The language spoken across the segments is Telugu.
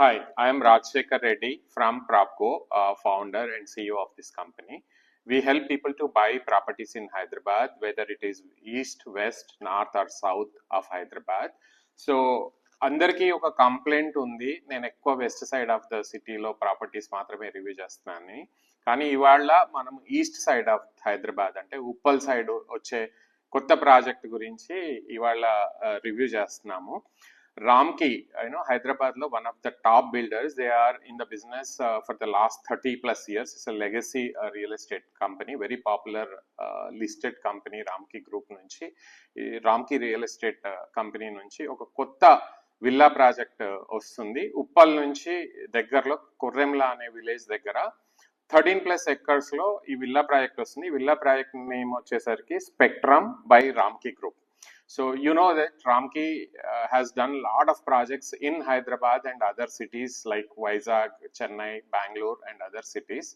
Hi, I am Rajshekhar Reddy from Propco, founder and CEO of this company. We help people to buy properties in Hyderabad, whether it is east, west, north or south of Hyderabad. So అందరికీ ఒక కంప్లైంట్ ఉంది, నేను ఎక్కువ వెస్ట్ సైడ్ ఆఫ్ ద సిటీలో ప్రాపర్టీస్ మాత్రమే రివ్యూ చేస్తున్నాను. కానీ ఇవాళ మనం ఈస్ట్ సైడ్ ఆఫ్ హైదరాబాద్ అంటే ఉప్పల్ సైడ్ వచ్చే కొత్త ప్రాజెక్ట్ గురించి ఇవాళ రివ్యూ చేస్తున్నాము. Ramki, Hyderabad lo one of the top builders. They are in the business for the last 30 plus years. It's a legacy real estate company, very popular listed company. Ramki Group nunchi, Ramki Real Estate company nunchi oka kotta villa project వస్తుంది. ఉప్పల్ నుంచి దగ్గరలో కొర్రెంలా అనే విలేజ్ దగ్గర 13+ acres లో ఈ విల్లా ప్రాజెక్ట్ వస్తుంది. ఈ విల్లా ప్రాజెక్ట్ నేమ్ వచ్చేసరికి స్పెక్ట్రమ్ బై రామ్కి group. So you know that Ramki has done a lot of projects in Hyderabad and other cities like Vizag, Chennai, Bangalore and other cities.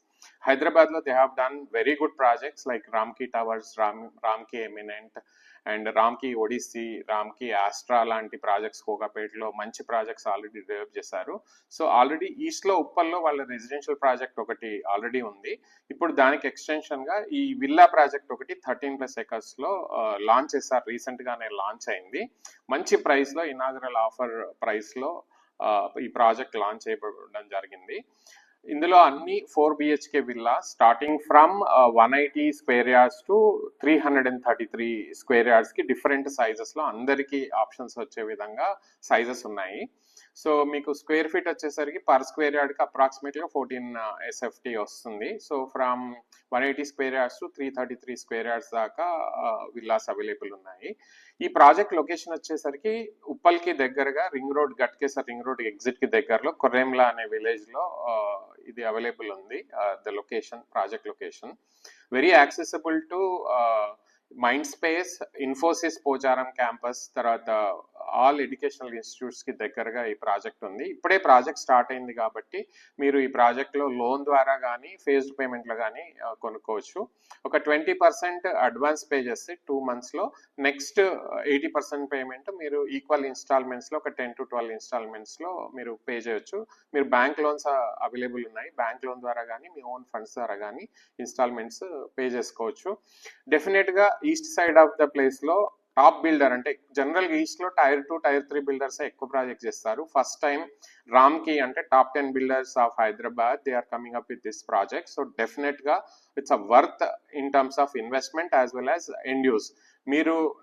Hyderabad lo they have done very good projects like Ramki Towers, Ramki Eminent and Ramki Odyssey, Ramki Astra లాంటి ప్రాజెక్ట్స్ కోకాపేటలో మంచి ప్రాజెక్ట్స్ ఆల్రెడీ డెవలప్ చేశారు. సో ఆల్రెడీ ఈస్ట్లో ఉప్పల్లో వాళ్ళ రెసిడెన్షియల్ ప్రాజెక్ట్ ఒకటి ఆల్రెడీ ఉంది. ఇప్పుడు దానికి ఎక్స్టెన్షన్గా ఈ విల్లా ప్రాజెక్ట్ ఒకటి 13+ acres లో లాంచ్ చేశారు. రీసెంట్గానే లాంచ్ అయింది. మంచి ప్రైస్లో, ఇనాగరల్ ఆఫర్ ప్రైస్లో ఈ ప్రాజెక్ట్ లాంచ్ చేయబడడం జరిగింది. ఇందులో అన్ని 4 BHK villa starting from 180 square yards to 333 square యార్డ్స్కి డిఫరెంట్ సైజెస్లో అందరికీ ఆప్షన్స్ వచ్చే విధంగా సైజెస్ ఉన్నాయి. సో మీకు స్క్వేర్ ఫీట్ వచ్చేసరికి పర్ స్క్వేర్ యార్డ్కి అప్రాక్సిమేట్గా 14 SFT వస్తుంది. So from 180 square yards to 333 square yards దాకా విల్లాస్ అవైలబుల్ ఉన్నాయి. ఈ ప్రాజెక్ట్ లొకేషన్ వచ్చేసరికి ఉప్పల్కి దగ్గరగా ring road, Ghatkesar ring road ఎగ్జిట్కి దగ్గరలో కొర్రెంలా అనే విలేజ్లో ఇది అవైలబుల్ ఉంది. The location, project location very accessible to mind space, Infosys Pocharam campus, తర్వాత ఆల్ ఎడ్యుకేషనల్ ఇన్స్టిట్యూట్స్కి దగ్గరగా ఈ ప్రాజెక్ట్ ఉంది. ఇప్పుడే ప్రాజెక్ట్ స్టార్ట్ అయింది కాబట్టి మీరు ఈ ప్రాజెక్ట్లో లోన్ ద్వారా కానీ ఫేజ్డ్ పేమెంట్లో కానీ కొనుక్కోవచ్చు. ఒక 20% అడ్వాన్స్ పే చేస్తే 2 monthsలో నెక్స్ట్ 80% పేమెంట్ మీరు ఈక్వల్ ఇన్స్టాల్మెంట్స్లో ఒక 10 to 12 ఇన్స్టాల్మెంట్స్లో మీరు పే చేయొచ్చు. మీరు బ్యాంక్ లోన్స్ అవైలబుల్ ఉన్నాయి. బ్యాంక్ లోన్ ద్వారా కానీ మీ ఓన్ ఫండ్స్ ద్వారా కానీ ఇన్స్టాల్మెంట్స్ పే చేసుకోవచ్చు. డెఫినెట్గా ఈస్ట్ సైడ్ ఆఫ్ ద ప్లేస్లో టాప్ బిల్డర్ అంటే జనరల్గా ఈస్ట్లో Tier 2, Tier 3 బిల్డర్స్ ఎక్కువ ప్రాజెక్ట్ చేస్తారు. ఫస్ట్ టైం రామ్కి అంటే top 10 builders of Hyderabad they are coming up with this project. So డెఫినెట్గా it's a worth in terms of investment as well as end use.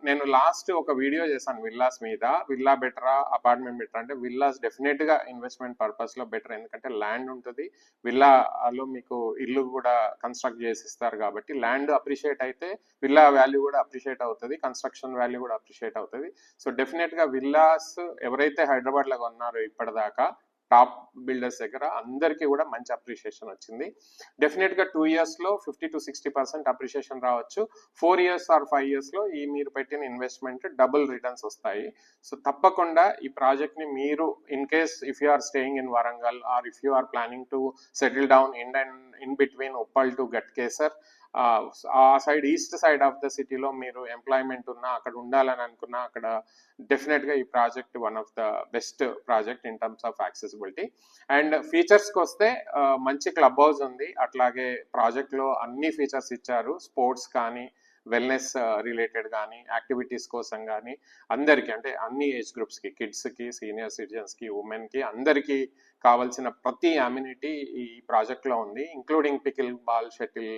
నేను లాస్ట్ ఒక వీడియో చేశాను విల్లాస్ మీద. విల్లా బెటరా, అపార్ట్మెంట్ బెటరా అంటే విల్లాస్ డెఫినెట్గా ఇన్వెస్ట్మెంట్ పర్పస్లో బెటర్. ఎందుకంటే ల్యాండ్ ఉంటుంది, విల్లాలో మీకు ఇల్లు కూడా కన్స్ట్రక్ట్ చేసి ఇస్తారు కాబట్టి ల్యాండ్ అప్రిషియేట్ అయితే విల్లా వాల్యూ కూడా అప్రిషియేట్ అవుతుంది, కన్స్ట్రక్షన్ వాల్యూ కూడా అప్రిషియేట్ అవుతుంది. సో డెఫినెట్గా విల్లాస్ ఎవరైతే హైదరాబాద్లో ఉన్నారో ఇప్పటిదాకా టాప్ బిల్డర్స్ దగ్గర అందరికీ కూడా మంచి అప్రిషియేషన్ వచ్చింది. డెఫినెట్గా 2 yearsలో 50 to 60% అప్రిషియేషన్ రావచ్చు. 4 years or 5 yearsలో ఈ మీరు పెట్టిన ఇన్వెస్ట్మెంట్ డబుల్ రిటర్న్స్ వస్తాయి. సో తప్పకుండా ఈ ప్రాజెక్ట్ని మీరు in case if you are staying in Warangal or if you are planning to settle down in between Uppal to Ghatkesar, ఆ side east side of the సిటీలో మీరు ఎంప్లాయ్మెంట్ ఉన్నా, అక్కడ ఉండాలని అనుకున్నా, అక్కడ డెఫినెట్గా ఈ project one of the best project in terms of accessibility. And ఫీచర్స్కి వస్తే మంచి క్లబ్ హౌస్ ఉంది. అట్లాగే ప్రాజెక్ట్లో అన్ని ఫీచర్స్ ఇచ్చారు. స్పోర్ట్స్ కానీ, వెల్నెస్ రిలేటెడ్ కానీ, యాక్టివిటీస్ కోసం కానీ అందరికీ అంటే అన్ని ఏజ్ గ్రూప్స్కి, కిడ్స్కి, సీనియర్ సిటిజన్స్కి, ఉమెన్కి అందరికీ కావాల్సిన ప్రతి అమ్యూనిటీ ఈ ప్రాజెక్ట్లో ఉంది. Including pickle ball, shuttle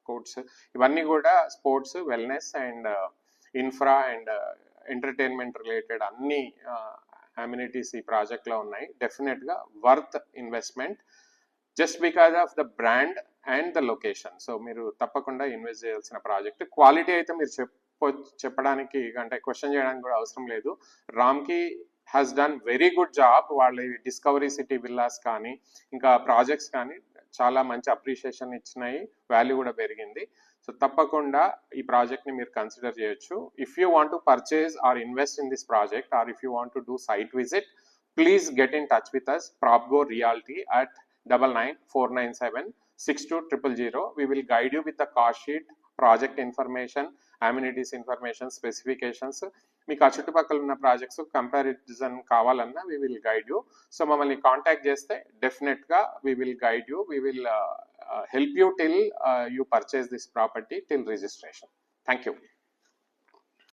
courts, ఇవన్నీ కూడా sports, wellness and infra and entertainment related అన్ని అమ్యూనిటీస్ ఈ ప్రాజెక్ట్లో ఉన్నాయి. డెఫినెట్గా worth investment just because of the brand and the location. So మీరు తప్పకుండా ఇన్వెస్ట్ చేయాల్సిన ప్రాజెక్ట్. క్వాలిటీ అయితే మీరు చెప్పడానికి అంటే క్వశ్చన్ చేయడానికి కూడా అవసరం లేదు. రామ్కి has done very good job. వాళ్ళ డిస్కవరీ సిటీ విల్లాస్ కానీ ఇంకా ప్రాజెక్ట్స్ కానీ చాలా మంచి అప్రిషియేషన్ ఇచ్చినాయి, వాల్యూ కూడా పెరిగింది. సో తప్పకుండా ఈ ప్రాజెక్ట్ని మీరు కన్సిడర్ చేయొచ్చు. If you want to purchase or invest in this project or if you want to do site visit, please get in touch with us, Propgo Realty at 9994976200. We will guide you with the cost sheet, project information, amenities information, specifications. మీకు ఆ చుట్టుపక్కల ఉన్న ప్రాజెక్ట్స్ కంపారిజన్ కావాలన్నా we will guide you. So మమ్మల్ని కాంటాక్ట్ చేస్తే డెఫినెట్గా we will guide you, we will help you till you purchase this property till registration. Thank you.